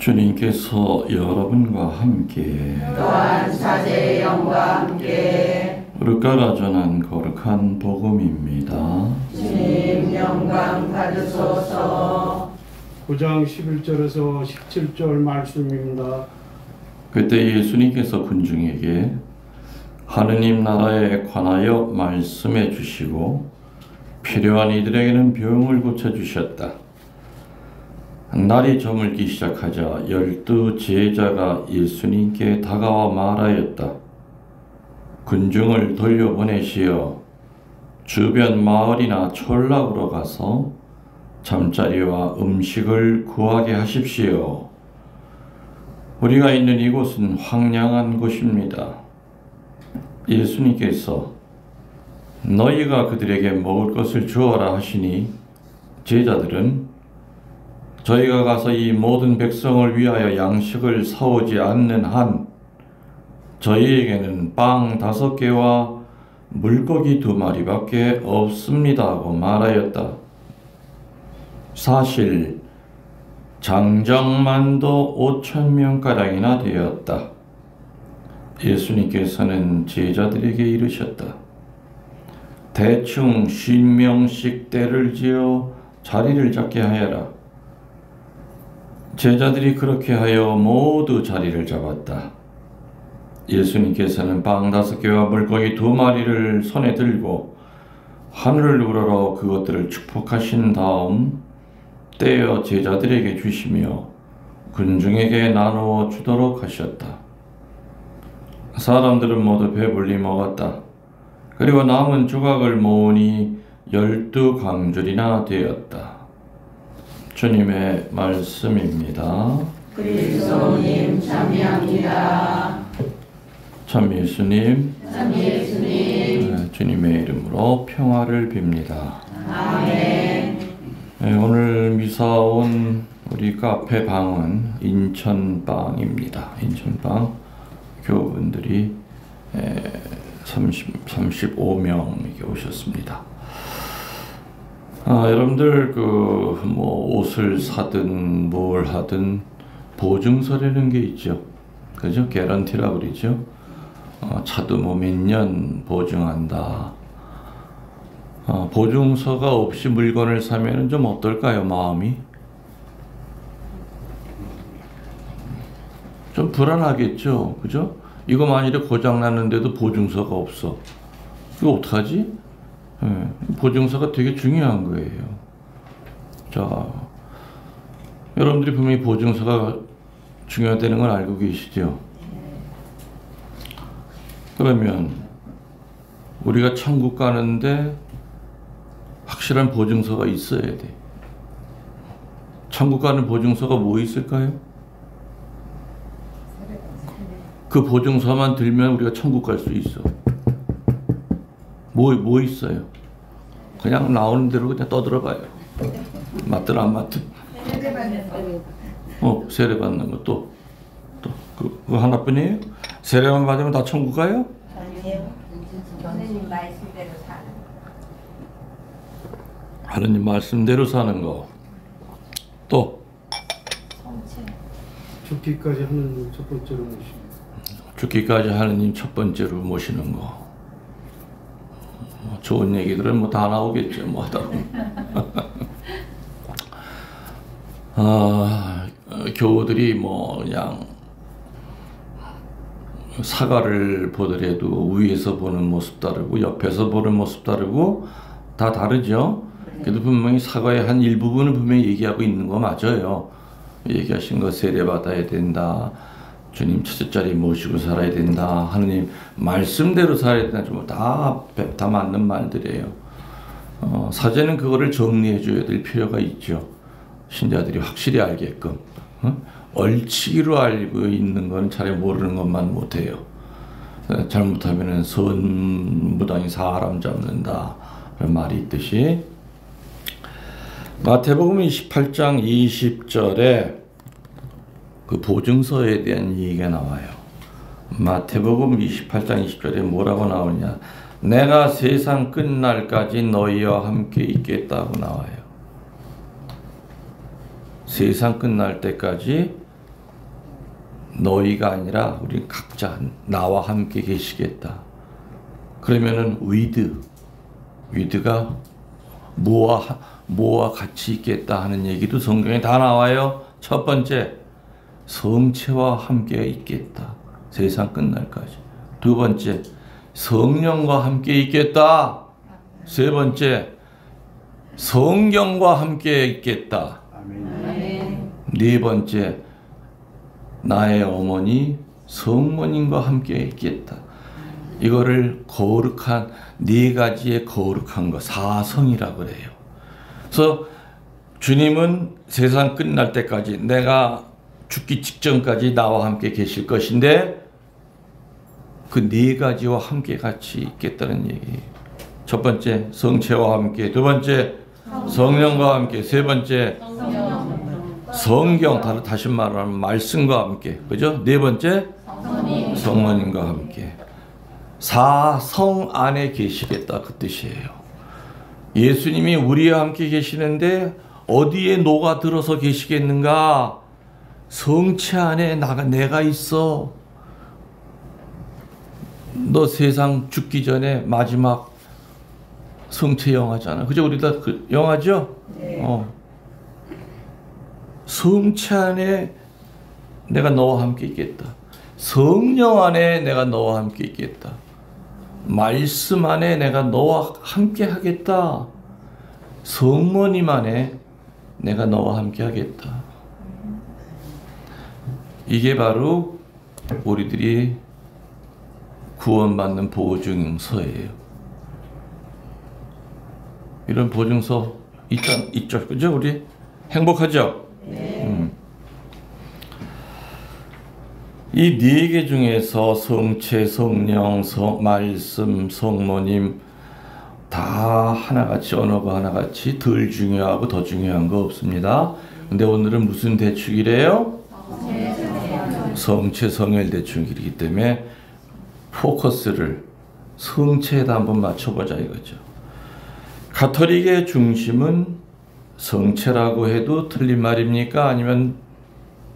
주님께서 여러분과 함께 또한 사제의 영과 함께 루카가 전한 거룩한 복음입니다. 주님 영광 받으소서. 9장 11절에서 17절 말씀입니다. 그때 예수님께서 군중에게 하느님 나라에 관하여 말씀해 주시고 필요한 이들에게는 병을 고쳐주셨다. 날이 저물기 시작하자 12 제자가 예수님께 다가와 말하였다. 군중을 돌려보내시어 주변 마을이나 촌락으로 가서 잠자리와 음식을 구하게 하십시오. 우리가 있는 이곳은 황량한 곳입니다. 예수님께서 너희가 그들에게 먹을 것을 주어라 하시니 제자들은 저희가 가서 이 모든 백성을 위하여 양식을 사오지 않는 한 저희에게는 빵 5개와 물고기 2마리밖에 없습니다 하고 말하였다. 사실 장정만도 5,000명가량이나 되었다. 예수님께서는 제자들에게 이르셨다. 대충 50명씩 떼를 지어 자리를 잡게 하여라. 제자들이 그렇게 하여 모두 자리를 잡았다. 예수님께서는 빵 5개와 물고기 2마리를 손에 들고 하늘을 우러러 그것들을 축복하신 다음 떼어 제자들에게 주시며 군중에게 나누어 주도록 하셨다. 사람들은 모두 배불리 먹었다. 그리고 남은 조각을 모으니 12강줄이나 되었다. 주님의 말씀입니다. 그리스도님 참여합니다. 참 예수님, 예수님. 주님의 이름으로 평화를 빕니다. 아멘. 오늘 미사 온 우리 카페 방은 인천방입니다. 인천방 교우분들이 35명 이렇게 오셨습니다. 여러분들 옷을 사든 뭘 하든 보증서라는 게 있죠. 그죠? 개런티라고 그러죠. 차도 뭐 몇 년 보증한다. 보증서가 없이 물건을 사면은 좀 어떨까요, 마음이? 좀 불안하겠죠, 그죠? 이거 만일에 고장 났는데도 보증서가 없어. 이거 어떡하지? 보증서가 되게 중요한 거예요. 자, 여러분들이 분명히 보증서가 중요하다는 걸 알고 계시죠? 그러면 우리가 천국 가는데 확실한 보증서가 있어야 돼. 천국 가는 보증서가 뭐 있을까요? 그 보증서만 들면 우리가 천국 갈 수 있어. 뭐 있어요? 그냥 나오는 대로 그냥 떠들어봐요. 맞든 안 맞든. 세례받는 거 또 그거 하나뿐이에요? 세례만 받으면 다 천국 가요? 아니에요. 선생님 말씀대로 사는 거. 하느님 말씀대로 사는 거. 또 죽기까지 하는 첫 번째로 모시는 죽기까지 하느님 첫 번째로 모시는 거. 좋은 얘기들은 뭐 다 나오겠죠. 뭐 하다 보면. 교우들이 뭐 그냥 사과를 보더라도 위에서 보는 모습 다르고 옆에서 보는 모습 다르고 다 다르죠. 그래도 분명히 사과의 한 일부분을 분명히 얘기하고 있는 거 맞아요. 얘기하신 거 세례 받아야 된다. 주님 첫째 자리 모시고 살아야 된다. 하느님 말씀대로 살아야 된다. 좀 다 맞는 말들이에요. 사제는 그거를 정리해 줘야 될 필요가 있죠. 신자들이 확실히 알게끔. 얼치기로 알고 있는 건 잘 모르는 것만 못해요. 잘못하면 선무당이 사람 잡는다 그런 말이 있듯이 마태복음 28장 20절에 그 보증서에 대한 얘기가 나와요. 마태복음 28장 20절에 뭐라고 나오냐? 내가 세상 끝날까지 너희와 함께 있겠다고 나와요. 세상 끝날 때까지 너희가 아니라 우리 각자 나와 함께 계시겠다. 그러면은 with가 뭐와 같이 있겠다 하는 얘기도 성경에 다 나와요. 첫 번째, 성체와 함께 있겠다. 세상 끝날까지. 두 번째, 성령과 함께 있겠다. 세 번째, 성경과 함께 있겠다. 아멘. 네 번째, 나의 어머니 성모님과 함께 있겠다. 이거를 거룩한 네 가지의 거룩한 것, 사성이라고 그래요. 그래서 주님은 세상 끝날 때까지, 내가 죽기 직전까지 나와 함께 계실 것인데 그 네 가지와 함께 같이 있겠다는 얘기예요. 첫 번째, 성체와 함께. 두 번째, 성령과 함께. 세 번째, 성경, 다시 말하면 말씀과 함께. 그죠? 네 번째, 성모님과 함께. 사성 안에 계시겠다, 그 뜻이에요. 예수님이 우리와 함께 계시는데 어디에 녹아들어서 계시겠는가? 성체 안에 내가 있어. 너 세상 죽기 전에 마지막 성체 영화잖아. 그죠? 우리 다 그 영화죠? 네. 성체 안에 내가 너와 함께 있겠다. 성령 안에 내가 너와 함께 있겠다. 말씀 안에 내가 너와 함께 하겠다. 성모님 안에 내가 너와 함께 하겠다. 이게 바로 우리들이 구원받는 보증서예요. 이런 보증서 있죠. 그죠? 우리 행복하죠? 네. 이 네 개 중에서 성체, 성령, 말씀, 성모님 다 하나같이, 언어가 하나같이 덜 중요하고 더 중요한 거 없습니다. 근데 오늘은 무슨 대축이래요? 성체, 성혈 대축이기 때문에 포커스를 성체에다 한번 맞춰보자 이거죠. 가톨릭의 중심은 성체라고 해도 틀린 말입니까? 아니면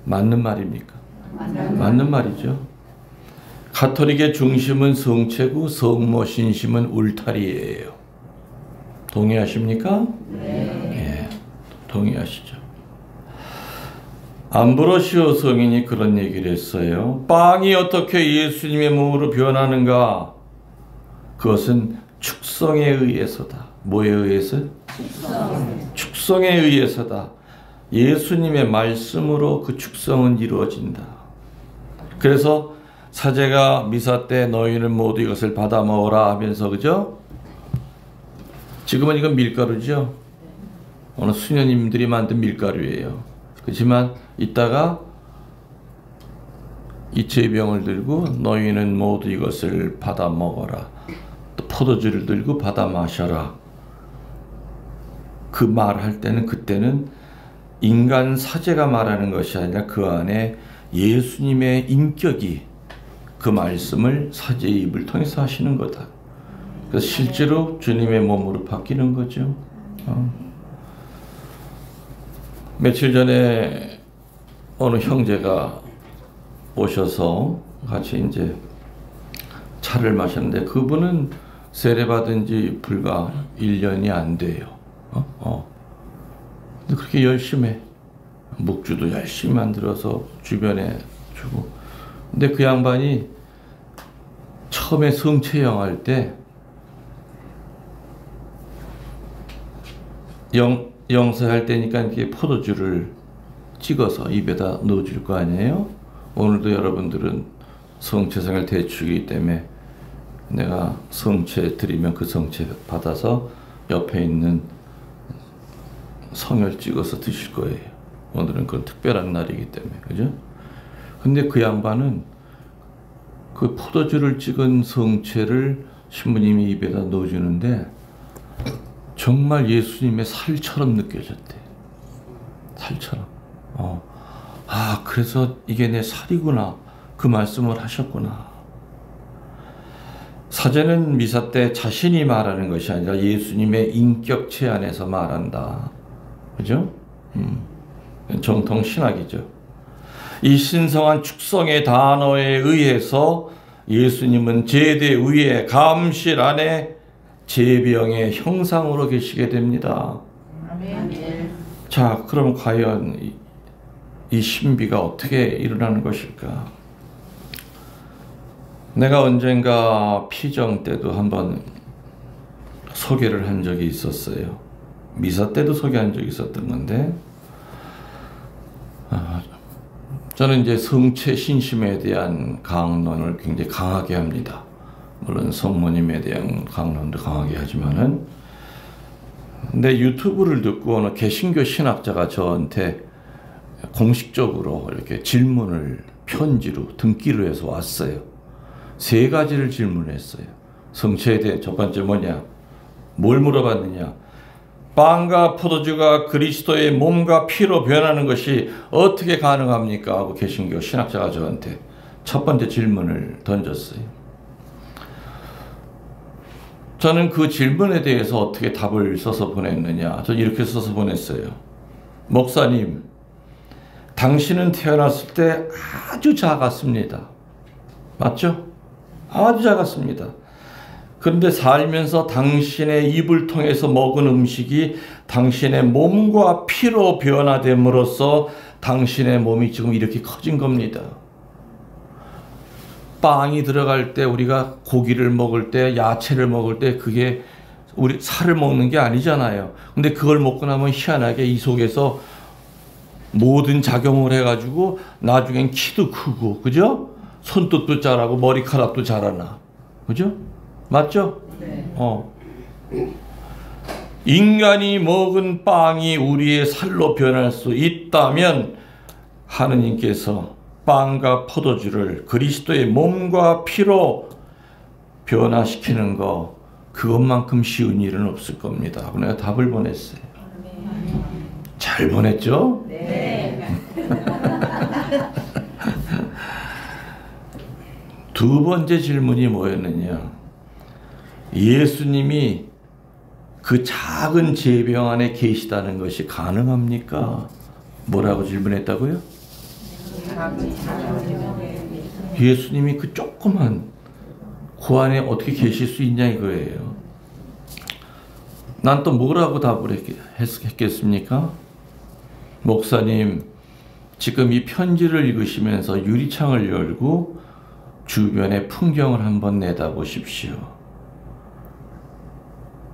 맞는 말입니까? 맞는 말이죠. 가톨릭의 중심은 성체고 성모 신심은 울타리예요. 동의하십니까? 네. 동의하시죠. 암브로시오 성인이 그런 얘기를 했어요. 빵이 어떻게 예수님의 몸으로 변하는가? 그것은 축성에 의해서다. 뭐에 의해서? 축성에 의해서다. 예수님의 말씀으로 그 축성은 이루어진다. 그래서 사제가 미사 때 너희는 모두 이것을 받아 먹어라 하면서, 그죠? 지금은 이건 밀가루죠. 어느 수녀님들이 만든 밀가루예요. 그렇지만 이따가 이체의 병을 들고 너희는 모두 이것을 받아 먹어라. 또 포도주를 들고 받아 마셔라. 그 말할 때는, 그때는 인간 사제가 말하는 것이 아니라 그 안에 예수님의 인격이 그 말씀을 사제의 입을 통해서 하시는 거다. 그래서 실제로 주님의 몸으로 바뀌는 거죠. 며칠 전에 어느 형제가 오셔서 같이 이제 차를 마셨는데, 그분은 세례받은 지 불과 1년이 안 돼요. 근데 그렇게 열심히 해. 묵주도 열심히 만들어서 주변에 주고. 근데 그 양반이 처음에 성체영 할 때 영서할 때니까 이렇게 포도주를 찍어서 입에다 넣어줄 거 아니에요? 오늘도 여러분들은 성체생을 대축이기 때문에 내가 성체 드리면 그 성체 받아서 옆에 있는 성을 찍어서 드실 거예요. 오늘은 그런 특별한 날이기 때문에. 그죠? 근데 그 양반은 그 포도주를 찍은 성체를 신부님이 입에다 넣어주는데 정말 예수님의 살처럼 느껴졌대. 살처럼. 그래서 이게 내 살이구나. 그 말씀을 하셨구나. 사제는 미사 때 자신이 말하는 것이 아니라 예수님의 인격체 안에서 말한다. 그죠? 정통 신학이죠. 이 신성한 축성의 단어에 의해서 예수님은 제대 위에 감실 안에 제병의 형상으로 계시게 됩니다. 아멘. 자, 그럼 과연 이 신비가 어떻게 일어나는 것일까? 내가 언젠가 피정 때도 한번 소개를 한 적이 있었어요. 미사 때도 소개한 적이 있었던 건데, 저는 이제 성체 신심에 대한 강론을 굉장히 강하게 합니다. 물론 성모님에 대한 강론도 강하게 하지만은, 내 유튜브를 듣고 어느 개신교 신학자가 저한테 공식적으로 이렇게 질문을 편지로 등기로 해서 왔어요. 3가지를 질문했어요. 성체에 대해 첫 번째 뭐냐? 뭘 물어봤느냐? 빵과 포도주가 그리스도의 몸과 피로 변하는 것이 어떻게 가능합니까? 하고 개신교 신학자가 저한테 첫 번째 질문을 던졌어요. 저는 그 질문에 대해서 어떻게 답을 써서 보냈느냐? 저는 이렇게 써서 보냈어요. 목사님, 당신은 태어났을 때 아주 작았습니다. 맞죠? 아주 작았습니다. 그런데 살면서 당신의 입을 통해서 먹은 음식이 당신의 몸과 피로 변화됨으로써 당신의 몸이 지금 이렇게 커진 겁니다. 빵이 들어갈 때, 우리가 고기를 먹을 때, 야채를 먹을 때 그게 우리 살을 먹는 게 아니잖아요. 근데 그걸 먹고 나면 희한하게 이 속에서 모든 작용을 해가지고 나중엔 키도 크고, 그죠? 손톱도 자라고 머리카락도 자라나, 그죠? 맞죠? 네. 인간이 먹은 빵이 우리의 살로 변할 수 있다면 하느님께서 빵과 포도주를 그리스도의 몸과 피로 변화시키는 거, 그것만큼 쉬운 일은 없을 겁니다 하고 내가 답을 보냈어요. 잘 보냈죠? 네. 두 번째 질문이 뭐였느냐? 예수님이 그 작은 제병 안에 계시다는 것이 가능합니까? 뭐라고 질문했다고요? 예수님이 그 조그만 그 안에 어떻게 계실 수 있냐 이거예요. 난 또 뭐라고 답을 했겠습니까? 목사님, 지금 이 편지를 읽으시면서 유리창을 열고 주변의 풍경을 한번 내다보십시오.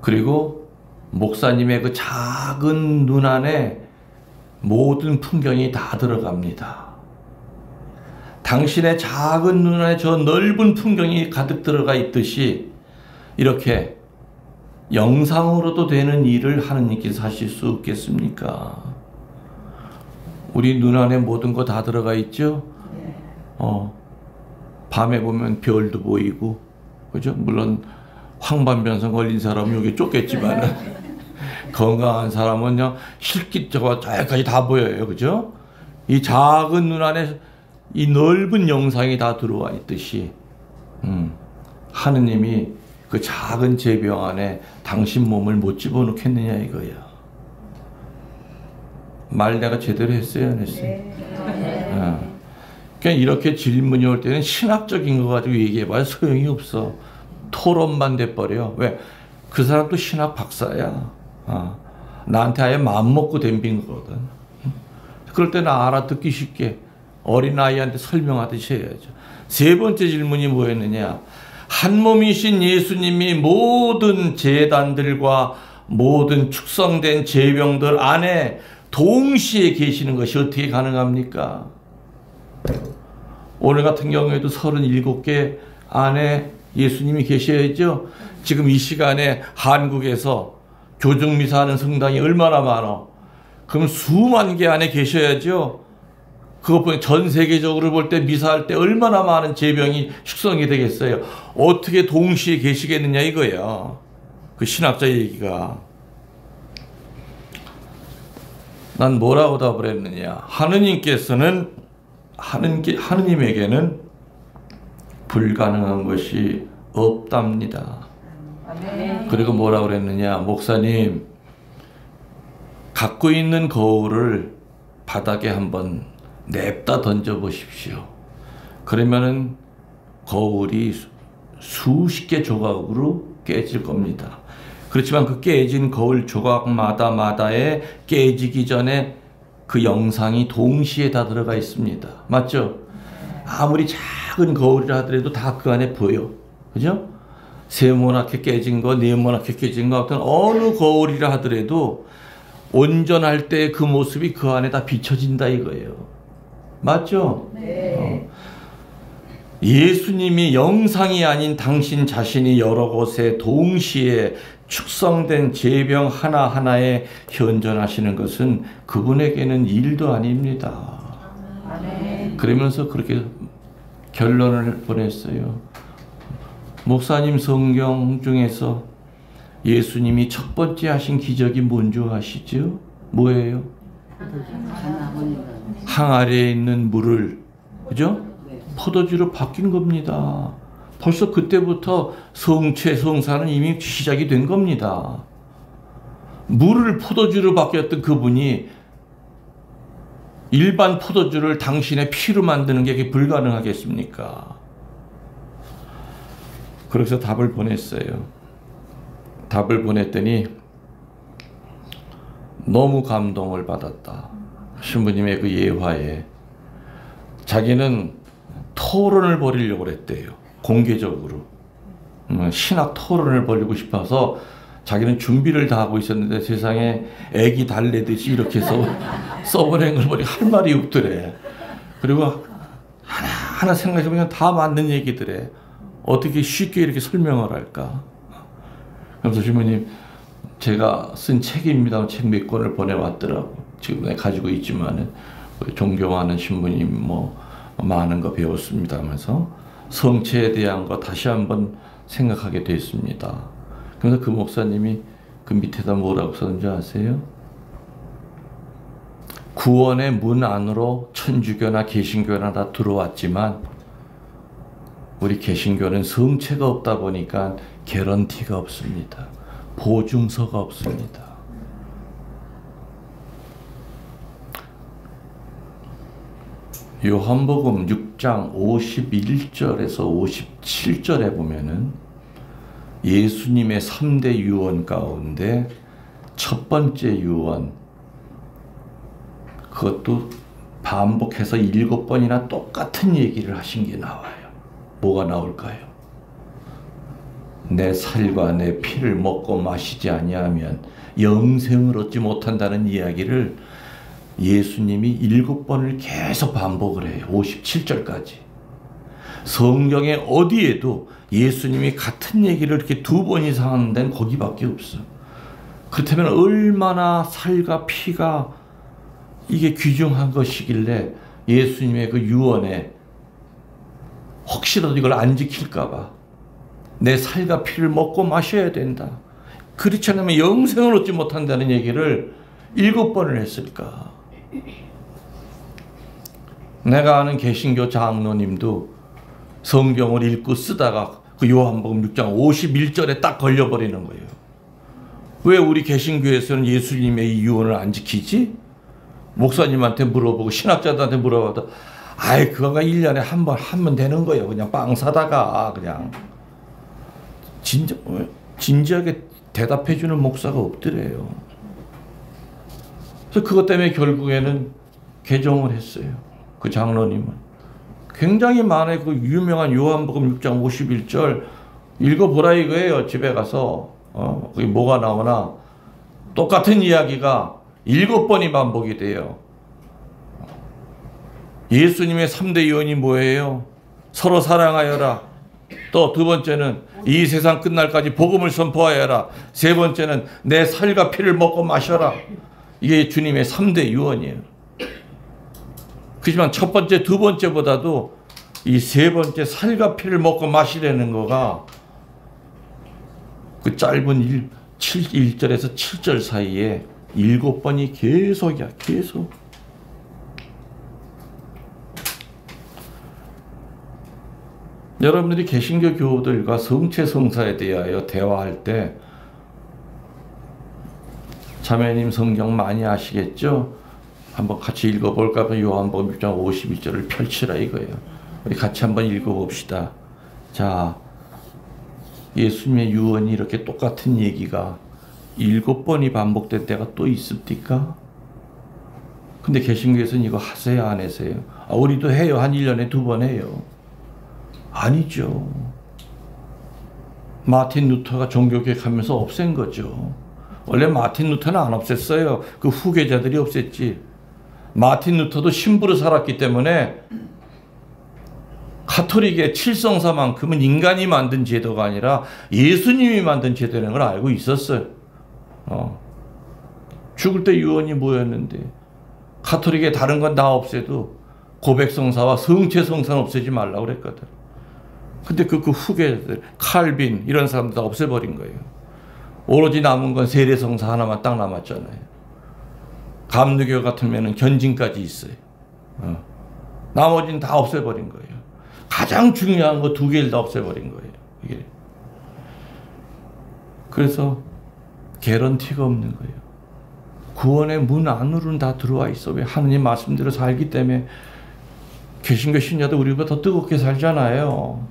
그리고 목사님의 그 작은 눈 안에 모든 풍경이 다 들어갑니다. 당신의 작은 눈 안에 저 넓은 풍경이 가득 들어가 있듯이 이렇게 영상으로도 되는 일을 하느님께서 하실 수 없겠습니까? 우리 눈 안에 모든 거 다 들어가 있죠? 밤에 보면 별도 보이고, 그죠? 물론 황반변성 걸린 사람은 여기 쫓겠지만 건강한 사람은요 실kit저와 저기까지 다 보여요, 그죠? 이 작은 눈 안에 이 넓은 영상이 다 들어와 있듯이 하느님이 그 작은 제병 안에 당신 몸을 못 집어넣겠느냐 이거야. 말 내가 제대로 했어요, 안 했어요? 네. 그냥 이렇게 질문이 올 때는 신학적인 거 가지고 얘기해봐야 소용이 없어. 토론만 돼버려. 왜? 그 사람도 신학 박사야. 나한테 아예 마음먹고 덤빈 거거든. 그럴 때는 알아듣기 쉽게 어린아이한테 설명하듯이 해야죠. 세 번째 질문이 뭐였느냐? 한 몸이신 예수님이 모든 제단들과 모든 축성된 제병들 안에 동시에 계시는 것이 어떻게 가능합니까? 오늘 같은 경우에도 37개 안에 예수님이 계셔야죠. 지금 이 시간에 한국에서 교정미사 하는 성당이 얼마나 많아? 그럼 수만 개 안에 계셔야죠. 그것보다 전 세계적으로 볼 때 미사할 때 얼마나 많은 제병이 축성이 되겠어요. 어떻게 동시에 계시겠느냐 이거야. 그 신학자 얘기가. 난 뭐라고 답을 했느냐? 하느님께서는 하느님에게는 불가능한 것이 없답니다. 그리고 뭐라고 그랬느냐? 목사님, 갖고 있는 거울을 바닥에 한번 냅다 던져보십시오. 그러면은 거울이 수십 개 조각으로 깨질 겁니다. 그렇지만 그 깨진 거울 조각마다에 깨지기 전에 그 영상이 동시에 다 들어가 있습니다. 맞죠? 아무리 작은 거울이라 하더라도 다 그 안에 보여. 그죠? 세모나게 깨진 거, 네모나게 깨진 거, 어떤 어느 거울이라 하더라도 온전할 때 그 모습이 그 안에 다 비춰진다 이거예요. 맞죠? 네. 예수님이 영상이 아닌 당신 자신이 여러 곳에 동시에 축성된 제병 하나하나에 현존하시는 것은 그분에게는 일도 아닙니다. 아멘. 그러면서 그렇게 결론을 보냈어요. 목사님, 성경 중에서 예수님이 첫 번째 하신 기적이 뭔지 아시죠? 뭐예요? 항아리에 있는 물을, 그죠? 포도주로 바뀐 겁니다. 벌써 그때부터 성체, 성사는 이미 시작이 된 겁니다. 물을 포도주로 바뀌었던 그분이 일반 포도주를 당신의 피로 만드는 게 불가능하겠습니까? 그래서 답을 보냈어요. 답을 보냈더니 너무 감동을 받았다. 신부님의 그 예화에 자기는 토론을 벌이려고 그랬대요. 공개적으로. 신학 토론을 벌이고 싶어서 자기는 준비를 다 하고 있었는데 세상에 애기 달래듯이 이렇게 써보낸 걸 보니 할 말이 없더래. 그리고 하나하나 생각해보면 다 맞는 얘기더래. 어떻게 쉽게 이렇게 설명을 할까? 그래서 주모님, 제가 쓴 책입니다. 책 몇 권을 보내왔더라고. 지금 가지고 있지만은 존경하는 신부님 뭐 많은 거 배웠습니다 하면서 성체에 대한 거 다시 한번 생각하게 됐습니다. 그래서 그 목사님이 그 밑에다 뭐라고 썼는지 아세요? 구원의 문 안으로 천주교나 개신교나 다 들어왔지만 우리 개신교는 성체가 없다 보니까 개런티가 없습니다. 보증서가 없습니다. 요한복음 6장 51절에서 57절에 보면은 예수님의 3대 유언 가운데 첫 번째 유언, 그것도 반복해서 7번이나 똑같은 얘기를 하신 게 나와요. 뭐가 나올까요? 내 살과 내 피를 먹고 마시지 아니하면 영생을 얻지 못한다는 이야기를 예수님이 7번을 계속 반복을 해요. 57절까지. 성경에 어디에도 예수님이 같은 얘기를 이렇게 2번 이상 하는 데는 거기밖에 없어. 그렇다면 얼마나 살과 피가 이게 귀중한 것이길래 예수님의 그 유언에 혹시라도 이걸 안 지킬까봐 내 살과 피를 먹고 마셔야 된다. 그렇지 않으면 영생을 얻지 못한다는 얘기를 7번을 했을까? 내가 아는 개신교 장로님도 성경을 읽고 쓰다가 그 요한복음 6장 51절에 딱 걸려버리는 거예요. 왜 우리 개신교에서는 예수님의 이 유언을 안 지키지? 목사님한테 물어보고 신학자들한테 물어봐도 아이 그거가 1년에 한 번 하면 되는 거예요. 그냥 빵 사다가 그냥 진지하게 대답해주는 목사가 없더래요. 그래서 그것 때문에 결국에는 개종을 했어요. 그 장로님은. 굉장히 많은 그 유명한 요한복음 6장 51절 읽어보라 이거예요. 집에 가서. 거기 뭐가 나오나 똑같은 이야기가 7번이 반복이 돼요. 예수님의 3대 유언이 뭐예요? 서로 사랑하여라. 또 2번째는 이 세상 끝날까지 복음을 선포하여라. 3번째는 내 살과 피를 먹고 마셔라. 이게 주님의 3대 유언이에요. 그렇지만 첫 번째, 2번째보다도 이 3번째 살과 피를 먹고 마시려는 거가 그 짧은 1절에서 7절 사이에 7번이 계속이야. 계속. 여러분들이 개신교 교우들과 성체 성사에 대하여 대화할 때 자매님 성경 많이 아시겠죠? 한번 같이 읽어볼까 하면 요한복음 6장 52절을 펼치라 이거예요. 우리 같이 한번 읽어봅시다. 자, 예수님의 유언이 이렇게 똑같은 얘기가 7번이 반복된 때가 또 있습니까? 근데 개신교에서는 이거 하세요, 안 하세요? 우리도 해요. 한 1년에 2번 해요. 아니죠. 마틴 루터가 종교개혁하면서 없앤 거죠. 원래 마틴 루터는 안 없앴어요. 그 후계자들이 없앴지. 마틴 루터도 신부로 살았기 때문에 가톨릭의 칠성사만큼은 인간이 만든 제도가 아니라 예수님이 만든 제도라는 걸 알고 있었어요. 죽을 때 유언이 뭐였는데, 가톨릭의 다른 건 다 없애도 고백성사와 성체성사는 없애지 말라고 그랬거든. 근데 그 후계자들, 칼빈 이런 사람들 다 없애버린 거예요. 오로지 남은 건 세례성사 하나만 딱 남았잖아요. 감리교 같으면 견진까지 있어요. 나머지는 다 없애버린 거예요. 가장 중요한 거 2개를 다 없애버린 거예요. 이게. 그래서 개런티가 없는 거예요. 구원의 문 안으로는 다 들어와 있어. 왜? 하느님 말씀대로 살기 때문에. 개신교 신자도 우리보다 더 뜨겁게 살잖아요.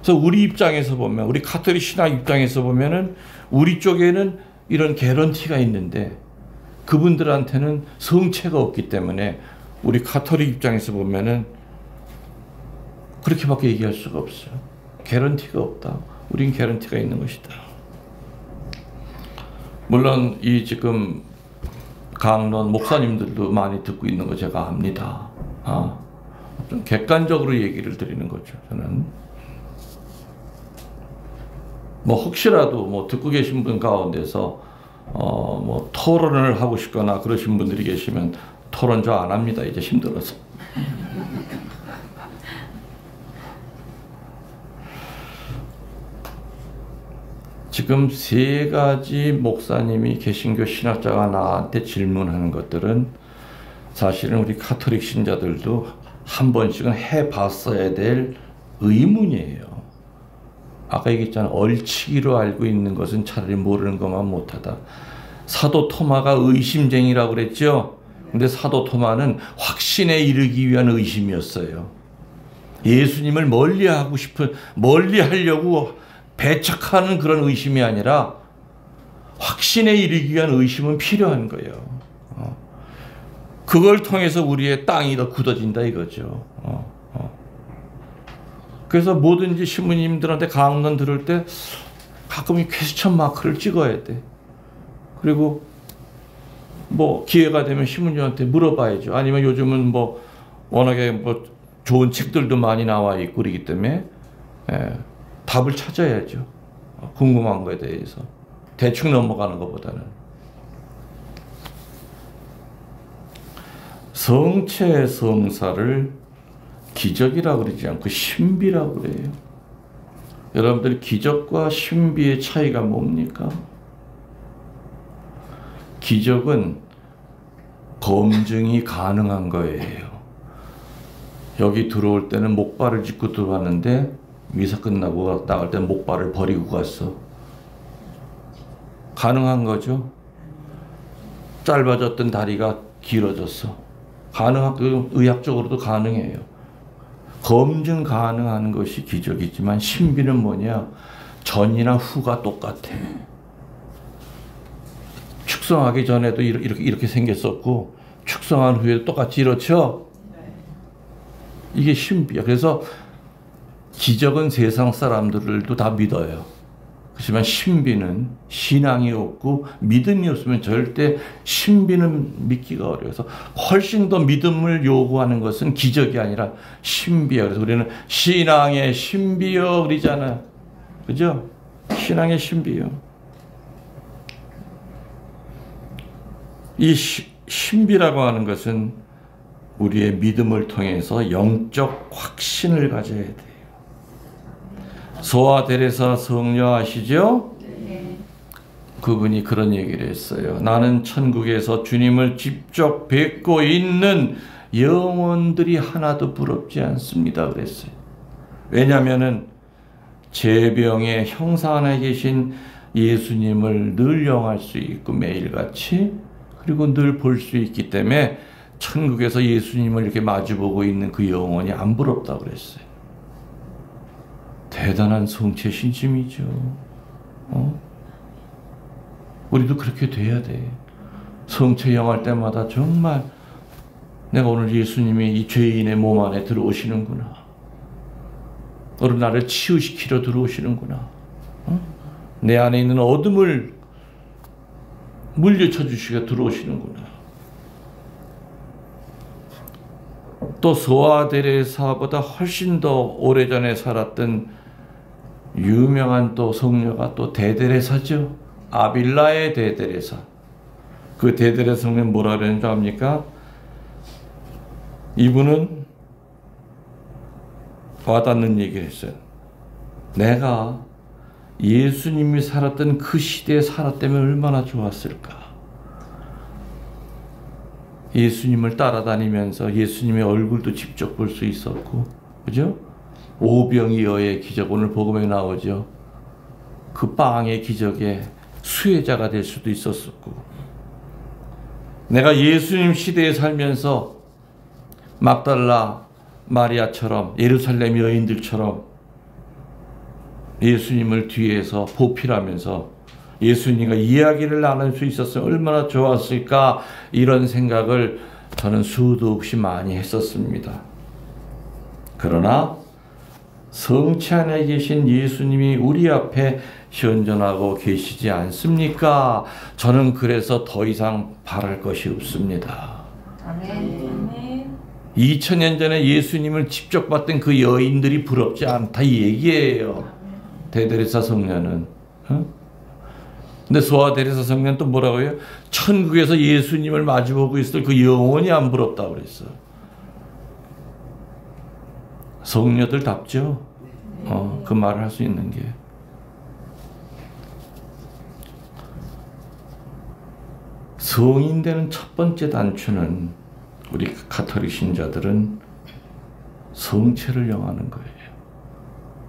그래서 우리 입장에서 보면, 우리 가톨릭 신학 입장에서 보면은 우리 쪽에는 이런 개런티가 있는데 그분들한테는 성체가 없기 때문에 우리 가톨릭 입장에서 보면은 그렇게밖에 얘기할 수가 없어요. 개런티가 없다. 우린 개런티가 있는 것이다. 물론 이 지금 강론 목사님들도 많이 듣고 있는 거 제가 압니다. 좀 객관적으로 얘기를 드리는 거죠. 저는 뭐 혹시라도 뭐 듣고 계신 분 가운데서 뭐 토론을 하고 싶거나 그러신 분들이 계시면 토론 저 안 합니다. 이제 힘들어서. 지금 3가지 목사님이 개신교 신학자가 나한테 질문하는 것들은 사실은 우리 가톨릭 신자들도 한 번씩은 해봤어야 될 의문이에요. 아까 얘기했잖아요. 얼치기로 알고 있는 것은 차라리 모르는 것만 못하다. 사도 토마가 의심쟁이라고 그랬죠. 근데 사도 토마는 확신에 이르기 위한 의심이었어요. 예수님을 멀리하려고 배척하는 그런 의심이 아니라 확신에 이르기 위한 의심은 필요한 거예요. 그걸 통해서 우리의 땅이 더 굳어진다 이거죠. 그래서 뭐든지 신부님들한테 강론 들을 때 가끔 이 퀘스천 마크를 찍어야 돼. 그리고 뭐 기회가 되면 신부님한테 물어봐야죠. 아니면 요즘은 뭐 워낙에 뭐 좋은 책들도 많이 나와 있고 그러기 때문에 답을 찾아야죠. 궁금한 거에 대해서. 대충 넘어가는 것보다는. 성체 성사를 기적이라고 그러지 않고 신비라고 그래요. 여러분들 기적과 신비의 차이가 뭡니까? 기적은 검증이 가능한 거예요. 여기 들어올 때는 목발을 짚고 들어왔는데 미사 끝나고 나갈 때 목발을 버리고 갔어. 가능한 거죠. 짧아졌던 다리가 길어졌어. 의학적으로도 가능해요. 검증 가능한 것이 기적이지만 신비는 뭐냐? 전이나 후가 똑같아. 축성하기 전에도 이렇게 생겼었고 축성한 후에도 똑같이 이렇죠? 이게 신비야. 그래서 기적은 세상 사람들도 다 믿어요. 그렇지만 신비는 신앙이 없고 믿음이 없으면 절대 신비는 믿기가 어려워서 훨씬 더 믿음을 요구하는 것은 기적이 아니라 신비야. 그래서 우리는 신앙의 신비요 그러잖아. 그죠? 신앙의 신비요. 이 신비라고 하는 것은 우리의 믿음을 통해서 영적 확신을 가져야 돼요. 소아 데레사 성녀 아시죠? 네. 그분이 그런 얘기를 했어요. 나는 천국에서 주님을 직접 뵙고 있는 영혼들이 하나도 부럽지 않습니다. 그랬어요. 왜냐하면은 제 병의 형사 안에 계신 예수님을 늘 영할 수 있고 매일같이 그리고 늘 볼 수 있기 때문에 천국에서 예수님을 이렇게 마주보고 있는 그 영혼이 안 부럽다고 그랬어요. 대단한 성체 신심이죠. 우리도 그렇게 돼야 돼. 성체 영할 때마다 정말 내가 오늘 예수님이 이 죄인의 몸 안에 들어오시는구나. 오늘 나를 치유시키러 들어오시는구나. 내 안에 있는 어둠을 물리쳐 주시고 들어오시는구나. 또 소아데레사보다 훨씬 더 오래전에 살았던 유명한 또 성녀가 또 대데레사죠. 아빌라의 대데레사. 그 대데레사 성녀 뭐라 그랬는지 압니까? 이분은 와닿는 얘기를 했어요. 내가 예수님이 살았던 그 시대에 살았다면 얼마나 좋았을까. 예수님을 따라다니면서 예수님의 얼굴도 직접 볼 수 있었고, 그죠? 오병이어의 기적, 오늘 복음에 나오죠. 그 빵의 기적에 수혜자가 될 수도 있었었고, 내가 예수님 시대에 살면서 막달라 마리아처럼 예루살렘 여인들처럼 예수님을 뒤에서 보필하면서 예수님과 이야기를 나눌 수 있었으면 얼마나 좋았을까, 이런 생각을 저는 수도 없이 많이 했었습니다. 그러나 성체 안에 계신 예수님이 우리 앞에 현존하고 계시지 않습니까? 저는 그래서 더 이상 바랄 것이 없습니다. 아멘. 2000년 전에 예수님을 직접 봤던 그 여인들이 부럽지 않다, 이 얘기예요. 대데레사 성녀는. 근데 소아데레사 성녀는 또 뭐라고 해요? 천국에서 예수님을 마주보고 있을 그 영혼이 안 부럽다고 그랬어. 성녀들답죠? 그 말을 할 수 있는 게. 성인 되는 첫 번째 단추는 우리 가톨릭 신자들은 성체를 영하는 거예요.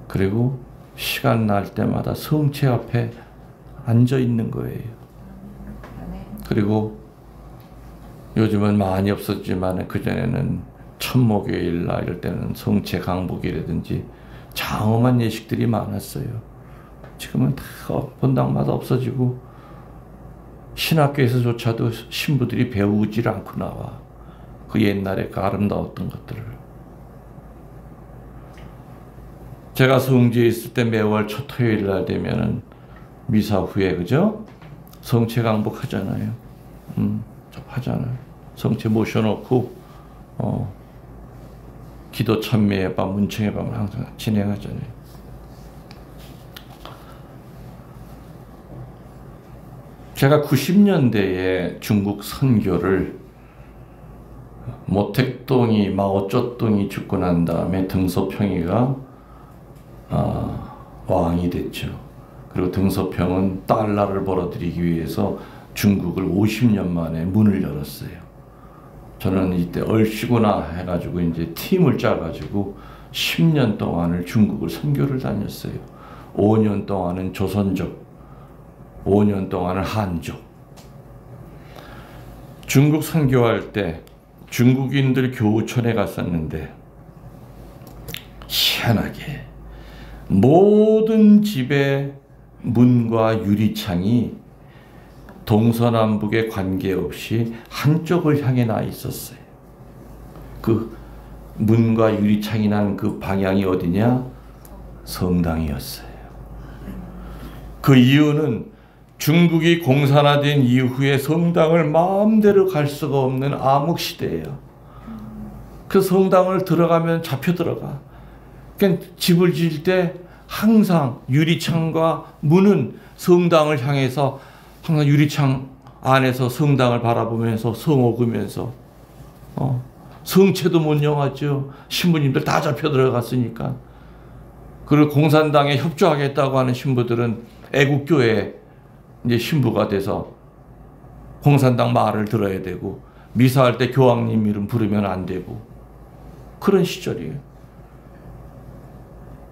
그리고 시간 날 때마다 성체 앞에 앉아 있는 거예요. 그리고 요즘은 많이 없었지만 그전에는 천목요일날 이럴 때는 성체 강복이라든지 장엄한 예식들이 많았어요. 지금은 다 본당마다 없어지고 신학교에서조차도 신부들이 배우질 않고 나와. 그 옛날에 그 아름다웠던 것들을. 제가 성지에 있을 때 매월 첫 토요일 날 되면은 미사 후에, 그죠? 성체 강복 하잖아요. 하잖아요. 성체 모셔놓고 기도 찬미의 밤, 문청의 밤을 항상 진행하잖아요. 제가 90년대에 중국 선교를 모택동이 마오쩌둥이 죽고 난 다음에 등소평이가 왕이 됐죠. 그리고 등소평은 달러를 벌어들이기 위해서 중국을 50년 만에 문을 열었어요. 저는 이때 얼씨구나 해가지고 이제 팀을 짜가지고 10년 동안을 중국을 선교를 다녔어요. 5년 동안은 조선족, 5년 동안은 한족. 중국 선교할 때 중국인들 교우촌에 갔었는데 희한하게 모든 집의 문과 유리창이 동서남북에 관계없이 한쪽을 향해 나 있었어요. 그 문과 유리창이 난 그 방향이 어디냐? 성당이었어요. 그 이유는 중국이 공산화된 이후에 성당을 마음대로 갈 수가 없는 암흑시대예요. 그 성당을 들어가면 잡혀 들어가. 그러니까 집을 지을 때 항상 유리창과 문은 성당을 향해서 항상 유리창 안에서 성당을 바라보면서 성옥으면서 성체도 못 영하죠. 신부님들 다 잡혀 들어갔으니까. 그리고 공산당에 협조하겠다고 하는 신부들은 애국교회 이제 신부가 돼서 공산당 말을 들어야 되고 미사할 때 교황님 이름 부르면 안 되고 그런 시절이에요.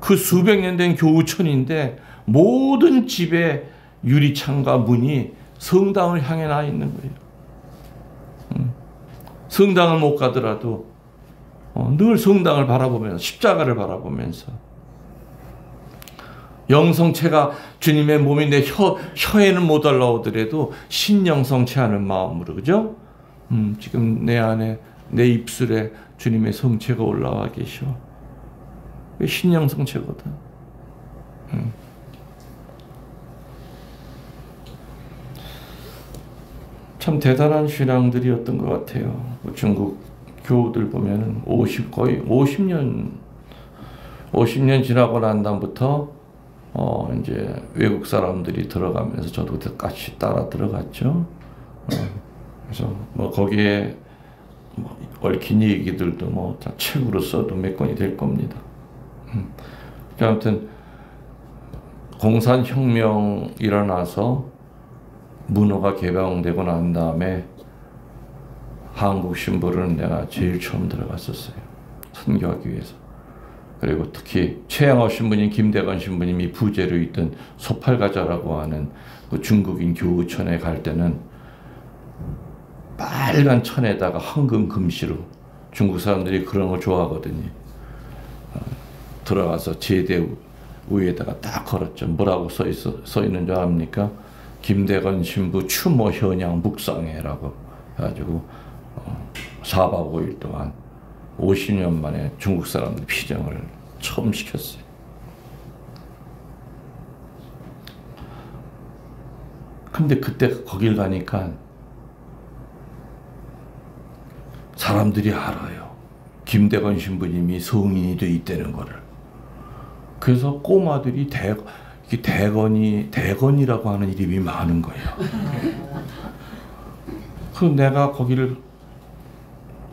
그 수백 년 된 교우촌인데 모든 집에 유리창과 문이 성당을 향해 나 있는 거예요. 성당을 못 가더라도 늘 성당을 바라보면서 십자가를 바라보면서 영성체가 주님의 몸이 내 혀에는 못 올라오더라도 신영성체하는 마음으로, 그죠? 지금 내 안에 내 입술에 주님의 성체가 올라와 계셔. 신영성체거든. 참 대단한 신앙들이었던 것 같아요. 중국 교우들 보면은 거의 50년 지나고 난 다음부터 이제 외국 사람들이 들어가면서 저도 같이 따라 들어갔죠. 그래서 뭐 거기에 뭐 얽힌 얘기들도 뭐 다 책으로 써도 몇 권이 될 겁니다. 아무튼 공산혁명 일어나서 문호가 개방되고 난 다음에 한국 신부를 내가 제일 처음 들어갔었어요. 선교하기 위해서. 그리고 특히 최양호 신부님, 김대건 신부님이 부재로 있던 소팔가자라고 하는 그 중국인 교우촌에 갈 때는 빨간 천에다가 황금 금시로, 중국 사람들이 그런 거 좋아하거든요. 들어가서 제대 위에다가 딱 걸었죠. 뭐라고 써 있는 줄 압니까? 김대건 신부 추모 현양 묵상회라고 해가지고 4박 5일 동안 50년 만에 중국 사람들 피정을 처음 시켰어요. 근데 그때 거길 가니까 사람들이 알아요. 김대건 신부님이 성인이 돼 있다는 거를. 그래서 꼬마들이 대건이라고 하는 이름이 많은 거예요. 그 내가 거기를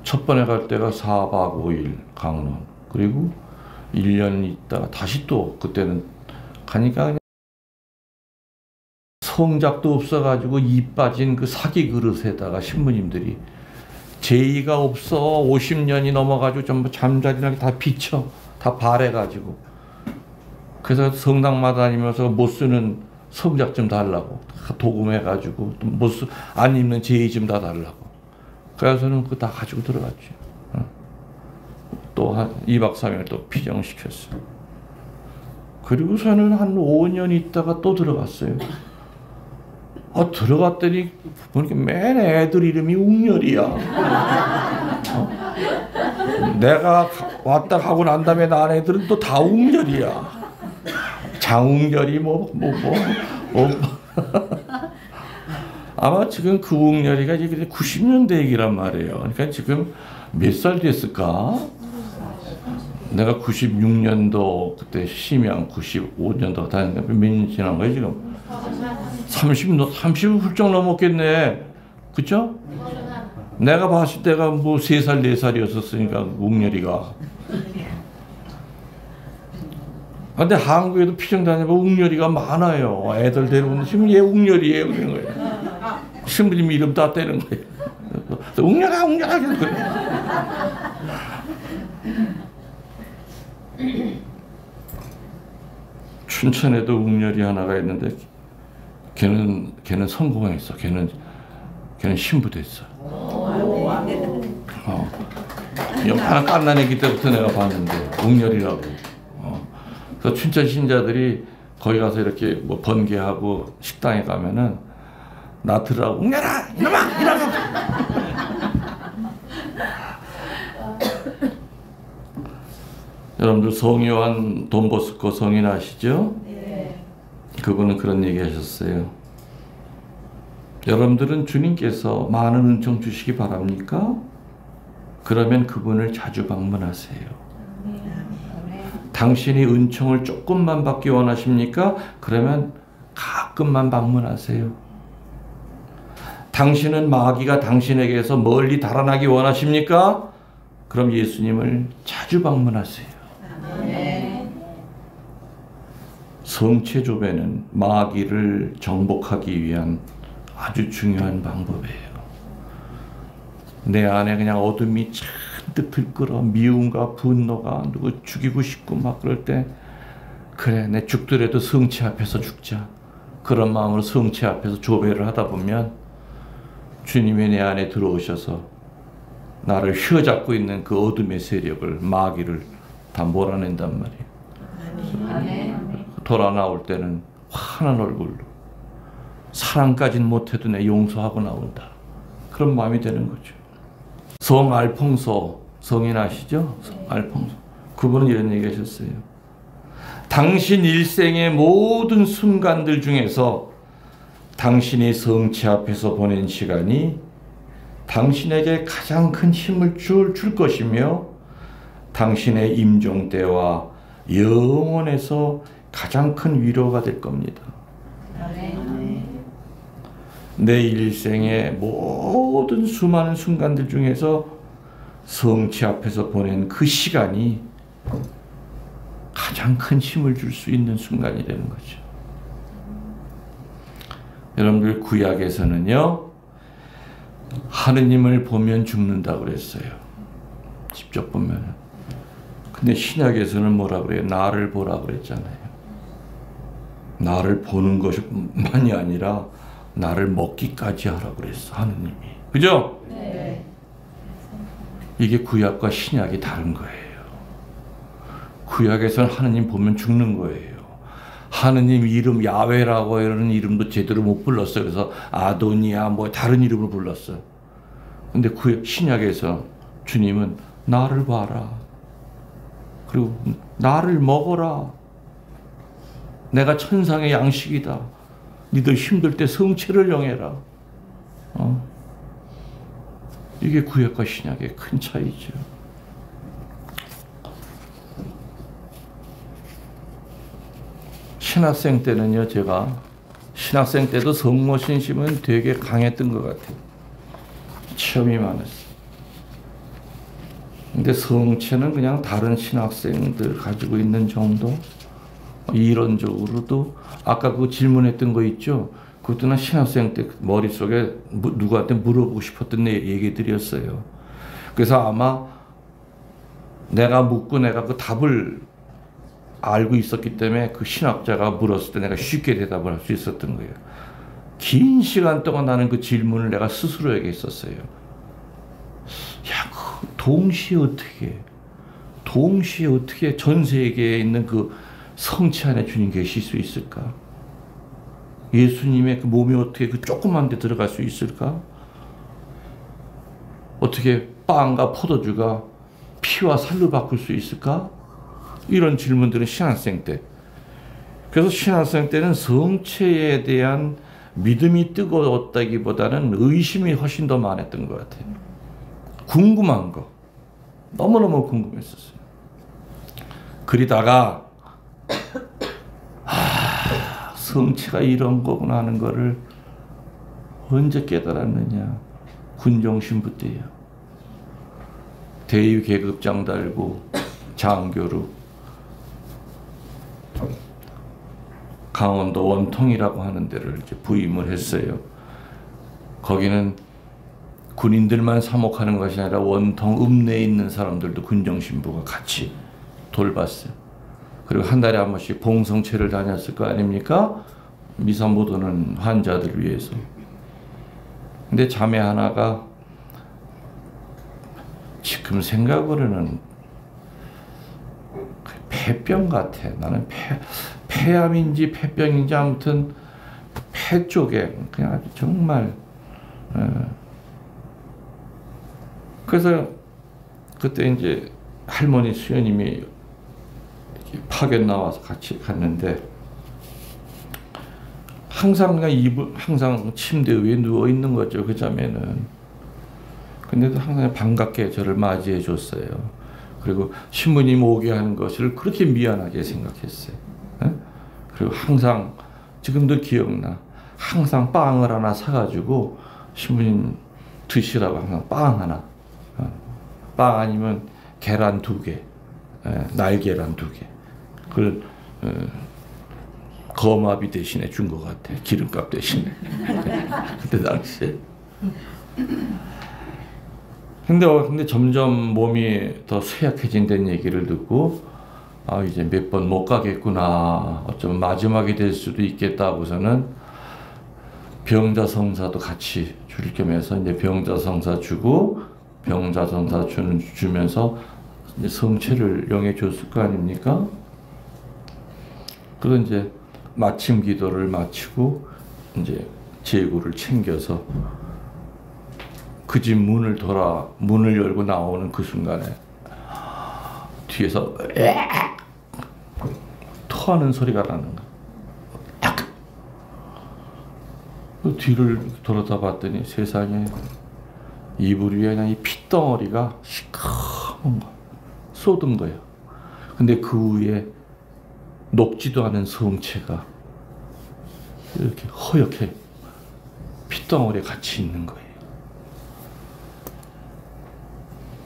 첫 번에 갈 때가 4박 5일 강론, 그리고 1년 있다가 다시 또 그때는 가니까 그냥 성작도 없어가지고 이 빠진 그 사기 그릇에다가 신부님들이 제의가 없어 50년이 넘어가지고 전부 잠자리나게 다 비쳐, 다 발해가지고. 그래서 성당마다 다니면서 못 쓰는 성작 좀 달라고 도금해가지고 안 입는 제의 좀 다 달라고. 그래서는 그거 다 가지고 들어갔죠. 또 한 2박 3일 또 피정시켰어요. 그리고서는 한 5년 있다가 또 들어갔어요. 들어갔더니 보니까 맨 애들 이름이 웅렬이야. 내가 왔다 가고 난 다음에 난 애들은 또 다 웅렬이야. 장웅렬이 아마 지금 그 웅렬이가 이제 90년대 얘기란 말이에요. 그러니까 지금 몇 살 됐을까? 내가 96년도 그때 심양 95년도 다녔는데 몇 년 지난 거예요 지금? 30 훌쩍 넘었겠네. 그쵸? 내가 봤을 때가 뭐 3살 4살이었었으니까 웅렬이가. 근데 한국에도 피정 다니면 웅렬이가 많아요. 애들 데려오는데 지금 얘 웅렬이에요 그런 거예요. 신부님 이름 다 떼는 거예요. 웅렬아 웅렬아 그런 거예요. 춘천에도 웅렬이 하나가 있는데 걔는 성공했어. 걔는 신부 됐어. 하나 깐난애기 때부터 내가 봤는데 웅렬이라고. 그래서 춘천 신자들이 거기 가서 이렇게 뭐 번개하고 식당에 가면은 나 들으라고 웅렬아 이놈아 이놈아. 여러분들 성요한 돈보스코 성인 아시죠? 네. 그분은 그런 얘기 하셨어요. 여러분들은 주님께서 많은 은총 주시기 바랍니까? 그러면 그분을 자주 방문하세요. 당신이 은총을 조금만 받기 원하십니까? 그러면 가끔만 방문하세요. 당신은 마귀가 당신에게서 멀리 달아나기 원하십니까? 그럼 예수님을 자주 방문하세요. 성체조배는 마귀를 정복하기 위한 아주 중요한 방법이에요. 내 안에 그냥 어둠이 잔뜩 들끓어 미움과 분노가 누구 죽이고 싶고 막 그럴 때 그래 내 죽더라도 성체 앞에서 죽자. 그런 마음으로 성체 앞에서 조배를 하다 보면 주님이 내 안에 들어오셔서 나를 휘어잡고 있는 그 어둠의 세력을, 마귀를 다 몰아낸단 말이에요. 아멘. 돌아 나올 때는 환한 얼굴로, 사랑까지는 못해도 내 용서하고 나온다, 그런 마음이 되는 거죠. 성 알퐁소 성인 아시죠? 알퐁소. 그분은 이런 얘기 하셨어요. 당신 일생의 모든 순간들 중에서 당신이 성체 앞에서 보낸 시간이 당신에게 가장 큰 힘을 줄 것이며 당신의 임종 때와 영원에서 가장 큰 위로가 될 겁니다. 내 일생의 모든 수많은 순간들 중에서 성체 앞에서 보낸 그 시간이 가장 큰 힘을 줄 수 있는 순간이라는 거죠. 여러분들, 구약에서는요, 하느님을 보면 죽는다고 그랬어요. 직접 보면. 근데 신약에서는 뭐라 그래요? 나를 보라 그랬잖아요. 나를 보는 것만이 아니라 나를 먹기까지 하라고 그랬어, 하느님이. 그죠? 네. 이게 구약과 신약이 다른 거예요. 구약에서는 하느님 보면 죽는 거예요. 하느님 이름 야훼라고 이러는 이름도 제대로 못 불렀어요. 그래서 아도니아 뭐 다른 이름을 불렀어요. 근데 신약에서 주님은 나를 봐라, 그리고 나를 먹어라, 내가 천상의 양식이다, 니들 힘들 때 성체를 영해라. 이게 구약과 신약의 큰 차이죠. 신학생 때는요, 제가 신학생 때도 성모 신심은 되게 강했던 것 같아요. 체험이 많았어요. 근데 성체는 그냥 다른 신학생들 가지고 있는 정도? 이론적으로도 아까 그 질문했던 거 있죠? 그것도 난 신학생 때 머릿속에 누구한테 물어보고 싶었던 얘기들이었어요. 그래서 아마 내가 묻고 내가 그 답을 알고 있었기 때문에 그 신학자가 물었을 때 내가 쉽게 대답을 할 수 있었던 거예요. 긴 시간 동안 나는 그 질문을 내가 스스로에게 했었어요. 야, 그 동시에 어떻게 전 세계에 있는 그 성체 안에 주님 계실 수 있을까? 예수님의 그 몸이 어떻게 그 조그만 데 들어갈 수 있을까? 어떻게 빵과 포도주가 피와 살로 바꿀 수 있을까? 이런 질문들은 신학생 때. 그래서 신학생 때는 성체에 대한 믿음이 뜨거웠다기보다는 의심이 훨씬 더 많았던 것 같아요. 궁금한 거. 너무너무 궁금했었어요. 그러다가 성체가 이런 거구나 하는 거를 언제 깨달았느냐. 군종신부 때요. 대위 계급장 달고 장교로 강원도 원통이라고 하는 데를 이제 부임을 했어요. 거기는 군인들만 사목하는 것이 아니라 원통 읍내에 있는 사람들도 군정신부가 같이 돌봤어요. 그리고 한 달에 한 번씩 봉성체를 다녔을 거 아닙니까? 미사 못 오는 환자들 위해서. 근데 자매 하나가 지금 생각으로는 폐병 같아. 나는 폐암인지 폐병인지 아무튼 폐 쪽에 그냥 정말. 그래서 그때 이제 할머니 수녀님이 파견 나와서 같이 갔는데 항상 그냥 항상 침대 위에 누워 있는 거죠, 그 자매는. 근데도 항상 반갑게 저를 맞이해 줬어요. 그리고 신부님 오게 하는 것을 그렇게 미안하게 생각했어요. 그리고 항상 지금도 기억나. 항상 빵을 하나 사가지고 신부님 드시라고 항상 빵 하나. 빵 아니면 계란 2개, 날계란 2개. 그걸 거마비 대신에 준 것 같아. 기름값 대신에. 그때 당시에. 근데 점점 몸이 더 쇠약해진다는 얘기를 듣고 이제 몇 번 못 가겠구나. 어쩌면 마지막이 될 수도 있겠다 하고서는 병자 성사도 같이 줄 겸해서 이제 병자 성사 주고 병자선사 주면서 이제 성체를 영해 줬을 거 아닙니까? 그래서 이제 마침 기도를 마치고 이제 제구를 챙겨서 그 집 문을 열고 나오는 그 순간에 뒤에서 토하는 소리가 나는 거야. 그 뒤를 돌아다 봤더니 세상에 이불 위에 그냥 이 핏덩어리가 시커먼 거 쏟은 거예요. 근데 그 위에 녹지도 않은 성체가 이렇게 허옇게 핏덩어리에 같이 있는 거예요.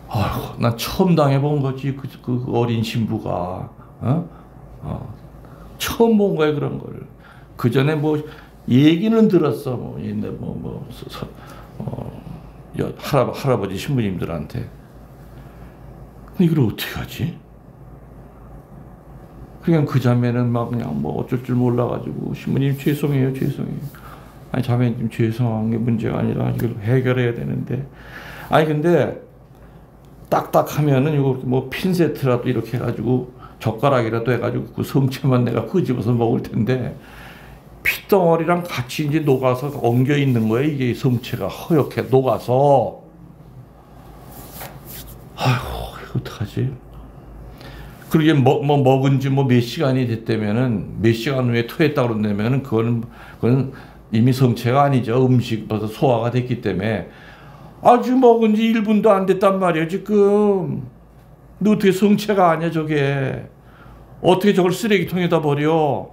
아이고, 난 처음 당해본 거지. 그 어린 신부가 처음 본 거야 그런 걸. 그 전에 뭐 얘기는 들었어. 뭐 옛날 할아버지 신부님들한테. 근데 이걸 어떻게 하지? 그냥 그 자매는 막 그냥 뭐 어쩔 줄 몰라가지고 신부님 죄송해요. 아니 자매님 죄송한 게 문제가 아니라 이걸 해결해야 되는데. 아니 근데 딱딱하면은 이거 뭐 핀세트라도 이렇게 해가지고 젓가락이라도 해가지고 그 성체만 내가 끄집어서 먹을 텐데 핏덩어리랑 같이 이제 녹아서 엉겨 있는 거예요. 이게 성체가 허옇게 녹아서. 아이고 이거 어떡하지? 그러게 먹은 지 몇 시간이 됐다면은 몇 시간 후에 토했다고 그런다면은 그건 이미 성체가 아니죠. 음식 벌써 소화가 됐기 때문에. 아주 먹은 지 1분도 안 됐단 말이에요 지금. 너 어떻게 성체가 아니야 저게. 어떻게 저걸 쓰레기통에다 버려.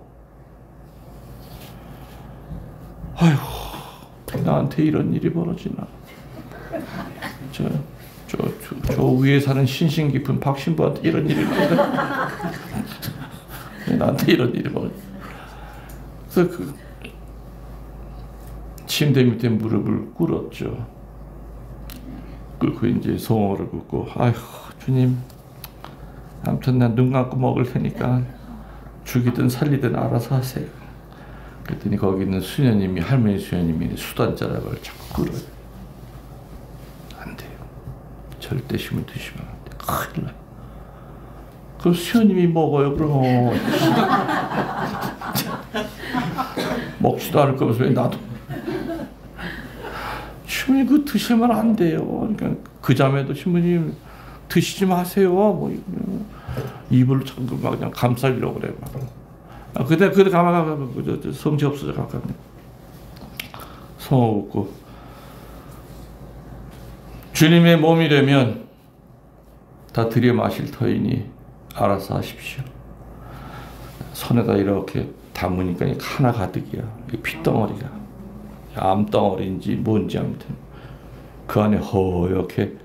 아이고 나한테 이런 일이 벌어지나. 저 위에 사는 신신 깊은 박 신부한테 이런 일이 벌어져. 나한테 이런 일이 벌어져. 그래서 그 침대 밑에 무릎을 꿇었죠. 그 이제 송어를 긋고, 아이고 주님, 아무튼 난 눈 감고 먹을 테니까 죽이든 살리든 알아서 하세요. 그랬더니 거기 있는 수녀님이, 할머니 수녀님이 수단자락을 자꾸 끌어요. 안 돼요. 절대 힘을 드시면 안 돼. 큰일 나요. 그럼 수녀님이 먹어요 그럼. 먹지도 않을 거면서 왜 나도. 신부님 그거 드시면 안 돼요. 그러니까 그 자매도 신부님 드시지 마세요. 뭐 입을 자꾸 막 그냥 감싸려고 그래. 막. 그때 가마가 성체 없어져 가까이. 성어 웃고 주님의 몸이라면 다 들여 마실 터이니 알아서 하십시오. 손에다 이렇게 담으니까 하나 가득이야. 이 핏덩어리가. 암덩어리인지 뭔지 아무튼 그 안에 허옇게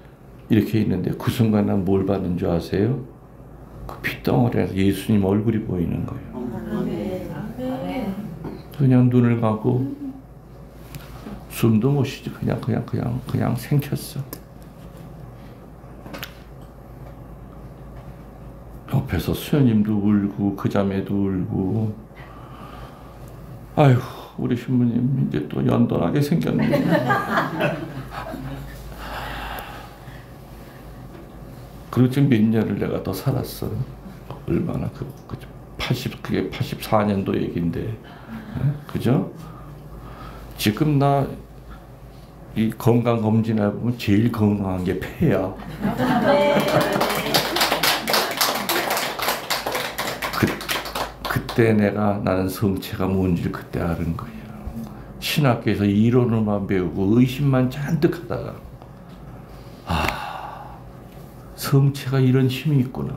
이렇게 있는데 그 순간 난 뭘 받는 줄 아세요? 그 핏덩어리에서 예수님 얼굴이 보이는 거예요. 그냥 눈을 감고 숨도 못 쉬지. 그냥 생겼어. 옆에서 수녀님도 울고 그 자매도 울고. 아이고 우리 신부님 이제 또 연돈하게 생겼네. 그리고 지금 몇 년을 내가 더 살았어. 얼마나 그게 84년도 얘기인데, 그죠? 지금 나 이 건강 검진해 보면 제일 건강한 게 폐야. 그때 나는 성체가 뭔지를 그때 아는 거예요. 신학교에서 이론을만 배우고 의심만 잔뜩 하다가 성체가 이런 힘이 있구나.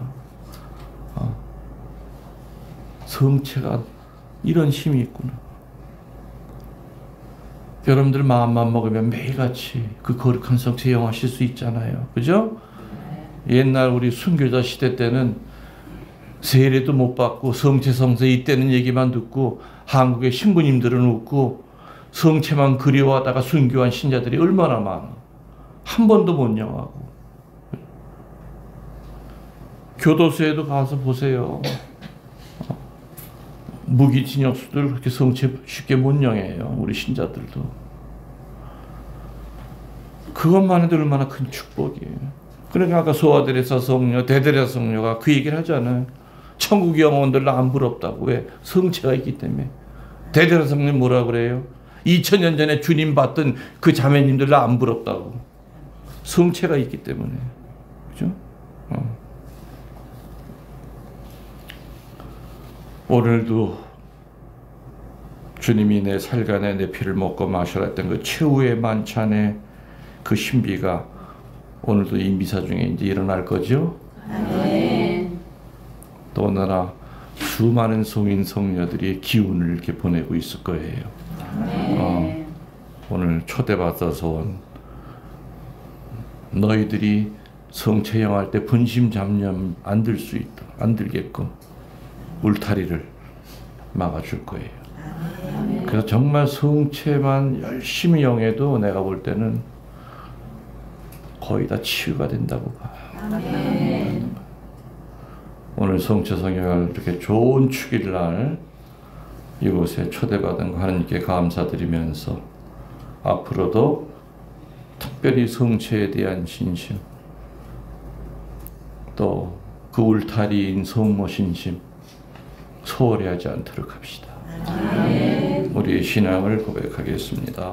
성체가 이런 힘이 있구나. 여러분들 마음만 먹으면 매일같이 그 거룩한 성체 영하실 수 있잖아요. 그죠? 옛날 우리 순교자 시대 때는 세례도 못 받고 성체 성세 이때는 얘기만 듣고 한국의 신부님들은 웃고 성체만 그리워하다가 순교한 신자들이 얼마나 많아. 한 번도 못 영하고. 교도소에도 가서 보세요. 무기징역수들 그렇게 성체 쉽게 못 영해요. 우리 신자들도. 그것만 해도 얼마나 큰 축복이에요. 그러니까 아까 소아들에서 성녀, 대들에서 성녀가 그 얘기를 하잖아요. 천국 영혼들 나 안 부럽다고. 왜? 성체가 있기 때문에. 대들에서 성녀 뭐라 그래요? 2000년 전에 주님 봤던 그 자매님들 나 안 부럽다고. 성체가 있기 때문에. 그죠? 오늘도 주님이 내 살간에 내 피를 먹고 마셔라 했던 그 최후의 만찬의 그 신비가 오늘도 이 미사 중에 이제 일어날 거죠? 아멘. 또 오늘아 수많은 성인 성녀들이 기운을 이렇게 보내고 있을 거예요. 아멘. 오늘 초대받아서 온 너희들이 성체형할 때 분심잡념 안 들 수 있다, 안 들게끔 울타리를 막아줄 거예요. 그래서 정말 성체만 열심히 영해도 내가 볼 때는 거의 다 치유가 된다고 봐. 아멘. 오늘 성체 성형을 이렇게 좋은 축일날 이곳에 초대받은 하나님께 감사드리면서 앞으로도 특별히 성체에 대한 신심, 또 그 울타리인 성모 신심 소홀히 하지 않도록 합시다. 아멘. 우리의 신앙을 고백하겠습니다.